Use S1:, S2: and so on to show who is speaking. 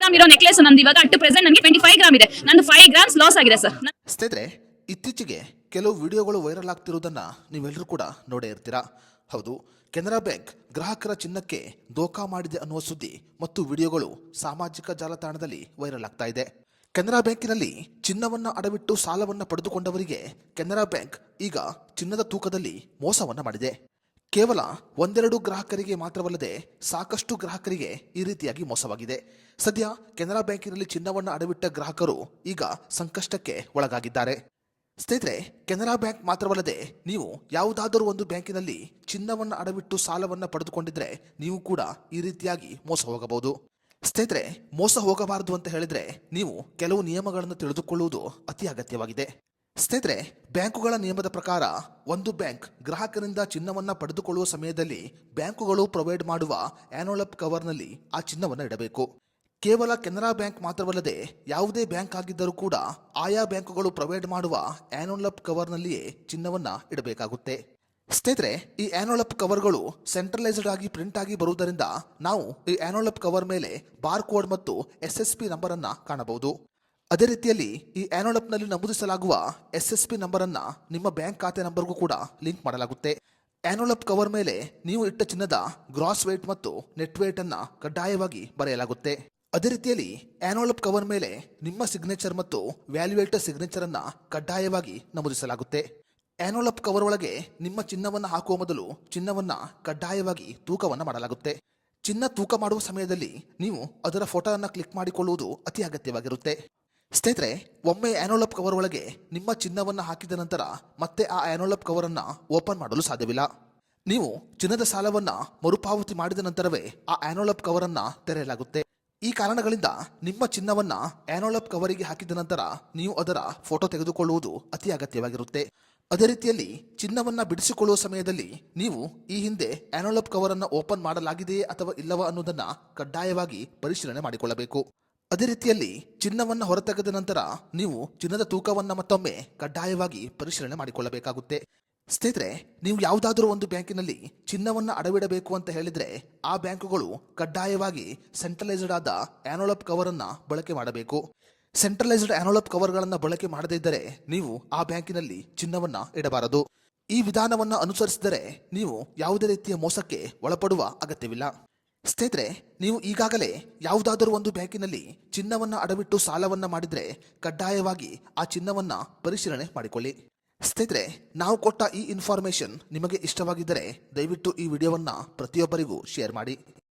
S1: Gram ಇರೋ necklace ನಂದು ಇವಾಗ ಅಟ್ ಪ್ರೆಸೆಂಟ್ ನನಗೆ 25 ಗ್ರಾಮ್ ಇದೆ. ನಂದು 5 ಗ್ರಾಮ್ಸ್ ಲಾಸ್ ಆಗಿದೆ ಸರ್.
S2: ಸ್ನೇಹಿತರೆ, ಇತ್ತೀಚೆಗೆ ಕೆಲವು ವಿಡಿಯೋಗಳು ವೈರಲ್ ಆಗ್ತಿರುವುದನ್ನ ನೀವೆಲ್ಲರೂ ಕೂಡ ನೋಡೇ ಇರ್ತೀರಾ. ಹೌದು, ಕೆನರಾ ಬ್ಯಾಂಕ್ ಗ್ರಾಹಕರ ಚಿನ್ನಕ್ಕೆ ದೋಖಾ ಮಾಡಿದೆ ಅನ್ನುವ ಸುದ್ದಿ ಮತ್ತು ವಿಡಿಯೋಗಳು ಸಾಮಾಜಿಕ ಜಾಲತಾಣದಲ್ಲಿ ವೈರಲ್ ಆಗ್ತಾ ಇದೆ. ಕೆನರಾ ಬ್ಯಾಂಕಿನಲ್ಲಿ ಚಿನ್ನವನ್ನ ಅಡವಿಟ್ಟು ಸಾಲವನ್ನ ಪಡೆದುಕೊಂಡವರಿಗೆ ಕೆನರಾ ಬ್ಯಾಂಕ್ ಈಗ ಚಿನ್ನದ ತೂಕದಲ್ಲಿ ಮೋಸವನ್ನ ಮಾಡಿದೆ. ಕೇವಲ ಒಂದೆರಡು ಗ್ರಾಹಕರಿಗೆ ಮಾತ್ರವಲ್ಲದೆ ಸಾಕಷ್ಟು ಗ್ರಾಹಕರಿಗೆ ಈ ರೀತಿಯಾಗಿ ಮೋಸವಾಗಿದೆ. ಸದ್ಯ ಕೆನರಾ ಬ್ಯಾಂಕಿನಲ್ಲಿ ಚಿನ್ನವನ್ನ ಅಡವಿಟ್ಟ ಗ್ರಾಹಕರು ಈಗ ಸಂಕಷ್ಟಕ್ಕೆ ಒಳಗಾಗಿದ್ದಾರೆ. ಸ್ನೇಹಿತರೆ, ಕೆನರಾ ಬ್ಯಾಂಕ್ ಮಾತ್ರವಲ್ಲದೆ ನೀವು ಯಾವುದಾದರೂ ಒಂದು ಬ್ಯಾಂಕಿನಲ್ಲಿ ಚಿನ್ನವನ್ನು ಅಡವಿಟ್ಟು ಸಾಲವನ್ನು ಪಡೆದುಕೊಂಡಿದ್ರೆ ನೀವು ಕೂಡ ಈ ರೀತಿಯಾಗಿ ಮೋಸ ಹೋಗಬಹುದು. ಸ್ನೇಹಿತರೆ, ಮೋಸ ಹೋಗಬಾರದು ಅಂತ ಹೇಳಿದ್ರೆ ನೀವು ಕೆಲವು ನಿಯಮಗಳನ್ನು ತಿಳಿದುಕೊಳ್ಳುವುದು ಅತಿ ಅಗತ್ಯವಾಗಿದೆ. ಸ್ನೇಹಿತರೆ, ಬ್ಯಾಂಕುಗಳ ನಿಯಮದ ಪ್ರಕಾರ ಒಂದು ಬ್ಯಾಂಕ್ ಗ್ರಾಹಕರಿಂದ ಚಿನ್ನವನ್ನ ಪಡೆದುಕೊಳ್ಳುವ ಸಮಯದಲ್ಲಿ ಬ್ಯಾಂಕುಗಳು ಪ್ರೊವೈಡ್ ಮಾಡುವ ಆ್ಯನ್ಯುವಲ್ ಕವರ್ನಲ್ಲಿ ಆ ಚಿನ್ನವನ್ನು ಇಡಬೇಕು. ಕೇವಲ ಕೆನರಾ ಬ್ಯಾಂಕ್ ಮಾತ್ರವಲ್ಲದೆ ಯಾವುದೇ ಬ್ಯಾಂಕ್ ಆಗಿದ್ದರೂ ಕೂಡ ಆಯಾ ಬ್ಯಾಂಕುಗಳು ಪ್ರೊವೈಡ್ ಮಾಡುವ ಆ್ಯನ್ಯುವಲ್ ಕವರ್ನಲ್ಲಿಯೇ ಚಿನ್ನವನ್ನ ಇಡಬೇಕಾಗುತ್ತೆ. ಸ್ನೇಹಿತರೆ, ಈ ಆ್ಯನ್ಯುವಲ್ ಕವರ್ಗಳು ಸೆಂಟ್ರಲೈಸ್ಡ್ ಆಗಿ ಪ್ರಿಂಟ್ ಆಗಿ ಬರುವುದರಿಂದ ನಾವು ಈ ಆ್ಯನ್ಯುವಲ್ ಕವರ್ ಮೇಲೆ ಬಾರ್ ಕೋಡ್ ಮತ್ತು SSP ನಂಬರ್ ಅನ್ನ ಕಾಣಬಹುದು. ಅದೇ ರೀತಿಯಲ್ಲಿ ಈ ಆ್ಯನ್ಯುವಲ್ನಲ್ಲಿ ನಮೂದಿಸಲಾಗುವ SSP ನಂಬರ್ ಅನ್ನ ನಿಮ್ಮ ಬ್ಯಾಂಕ್ ಖಾತೆ ನಂಬರ್ಗೂ ಕೂಡ ಲಿಂಕ್ ಮಾಡಲಾಗುತ್ತೆ. ಆ್ಯನ್ಯುವಲ್ ಕವರ್ ಮೇಲೆ ನೀವು ಇಟ್ಟ ಚಿನ್ನದ ಗ್ರಾಸ್ ವೇಟ್ ಮತ್ತು ನೆಟ್ ವೇಟ್ ಅನ್ನ ಕಡ್ಡಾಯವಾಗಿ ಬರೆಯಲಾಗುತ್ತೆ. ಅದೇ ರೀತಿಯಲ್ಲಿ ಆ್ಯನ್ಯುವಲ್ ಕವರ್ ಮೇಲೆ ನಿಮ್ಮ ಸಿಗ್ನೇಚರ್ ಮತ್ತು ವ್ಯಾಲ್ಯೂಯೇಟರ್ ಸಿಗ್ನೇಚರ್ ಅನ್ನ ಕಡ್ಡಾಯವಾಗಿ ನಮೂದಿಸಲಾಗುತ್ತೆ. ಆ್ಯನ್ಯುವಲ್ ಕವರ್ ಒಳಗೆ ನಿಮ್ಮ ಚಿನ್ನವನ್ನು ಹಾಕುವ ಮೊದಲು ಚಿನ್ನವನ್ನ ಕಡ್ಡಾಯವಾಗಿ ತೂಕವನ್ನು ಮಾಡಲಾಗುತ್ತೆ. ಚಿನ್ನ ತೂಕ ಮಾಡುವ ಸಮಯದಲ್ಲಿ ನೀವು ಅದರ ಫೋಟೋವನ್ನು ಕ್ಲಿಕ್ ಮಾಡಿಕೊಳ್ಳುವುದು ಅತಿ ಅಗತ್ಯವಾಗಿರುತ್ತೆ. ಸ್ನೇಹಿತರೆ, ಒಮ್ಮೆ ಆ್ಯನ್ಯುವಲ್ ಕವರ್ ಒಳಗೆ ನಿಮ್ಮ ಚಿನ್ನವನ್ನು ಹಾಕಿದ ನಂತರ ಮತ್ತೆ ಆ ಆ್ಯನ್ಯುವಲ್ ಕವರ್ ಅನ್ನ ಓಪನ್ ಮಾಡಲು ಸಾಧ್ಯವಿಲ್ಲ. ನೀವು ಚಿನ್ನದ ಸಾಲವನ್ನ ಮರುಪಾವತಿ ಮಾಡಿದ ನಂತರವೇ ಆ ಆ್ಯನ್ಯುವಲ್ ಕವರ್ ಅನ್ನ ತೆರೆಯಲಾಗುತ್ತೆ. ಈ ಕಾರಣಗಳಿಂದ ನಿಮ್ಮ ಚಿನ್ನವನ್ನ ಆ್ಯನ್ಯುವಲ್ ಕವರಿಗೆ ಹಾಕಿದ ನಂತರ ನೀವು ಅದರ ಫೋಟೋ ತೆಗೆದುಕೊಳ್ಳುವುದು ಅತಿ ಅಗತ್ಯವಾಗಿರುತ್ತೆ. ಅದೇ ರೀತಿಯಲ್ಲಿ ಚಿನ್ನವನ್ನ ಬಿಡಿಸಿಕೊಳ್ಳುವ ಸಮಯದಲ್ಲಿ ನೀವು ಈ ಹಿಂದೆ ಆ್ಯನ್ಯುವಲ್ ಕವರ್ ಅನ್ನು ಓಪನ್ ಮಾಡಲಾಗಿದೆಯೇ ಅಥವಾ ಇಲ್ಲವಾ ಅನ್ನೋದನ್ನ ಕಡ್ಡಾಯವಾಗಿ ಪರಿಶೀಲನೆ ಮಾಡಿಕೊಳ್ಳಬೇಕು. ಅದೇ ರೀತಿಯಲ್ಲಿ ಚಿನ್ನವನ್ನ ಹೊರತೆಗೆದ ನಂತರ ನೀವು ಚಿನ್ನದ ತೂಕವನ್ನ ಮತ್ತೊಮ್ಮೆ ಕಡ್ಡಾಯವಾಗಿ ಪರಿಶೀಲನೆ ಮಾಡಿಕೊಳ್ಳಬೇಕಾಗುತ್ತೆ. ಸ್ನೇಹಿತರೆ, ನೀವು ಯಾವುದಾದರೂ ಒಂದು ಬ್ಯಾಂಕಿನಲ್ಲಿ ಚಿನ್ನವನ್ನ ಅಡವಿಡಬೇಕು ಅಂತ ಹೇಳಿದ್ರೆ ಆ ಬ್ಯಾಂಕುಗಳು ಕಡ್ಡಾಯವಾಗಿ ಸೆಂಟ್ರಲೈಸ್ಡ್ ಆದ ಆ್ಯನ್ಯುವಲ್ ಕವರ್ ಅನ್ನ ಬಳಕೆ ಮಾಡಬೇಕು. ಸೆಂಟ್ರಲೈಸ್ಡ್ ಆ್ಯನ್ಯುವಲ್ ಕವರ್ಗಳನ್ನು ಬಳಕೆ ಮಾಡದೇ ಇದ್ದರೆ ನೀವು ಆ ಬ್ಯಾಂಕಿನಲ್ಲಿ ಚಿನ್ನವನ್ನ ಇಡಬಾರದು. ಈ ವಿಧಾನವನ್ನು ಅನುಸರಿಸಿದರೆ ನೀವು ಯಾವುದೇ ರೀತಿಯ ಮೋಸಕ್ಕೆ ಒಳಪಡುವ ಅಗತ್ಯವಿಲ್ಲ. ಸ್ನೇಹಿತರೆ, ನೀವು ಈಗಾಗಲೇ ಯಾವುದಾದರೂ ಒಂದು ಬ್ಯಾಂಕಿನಲ್ಲಿ ಚಿನ್ನವನ್ನ ಅಡವಿಟ್ಟು ಸಾಲವನ್ನ ಮಾಡಿದ್ರೆ ಕಡ್ಡಾಯವಾಗಿ ಆ ಚಿನ್ನವನ್ನ ಪರಿಶೀಲನೆ ಮಾಡಿಕೊಳ್ಳಿ. ಸ್ನೇಹಿತರೆ, ನಾವು ಕೊಟ್ಟ ಈ ಇನ್ಫಾರ್ಮೇಶನ್ ನಿಮಗೆ ಇಷ್ಟವಾಗಿದ್ದರೆ ದಯವಿಟ್ಟು ಈ ವಿಡಿಯೋವನ್ನ ಪ್ರತಿಯೊಬ್ಬರಿಗೂ ಶೇರ್ ಮಾಡಿ.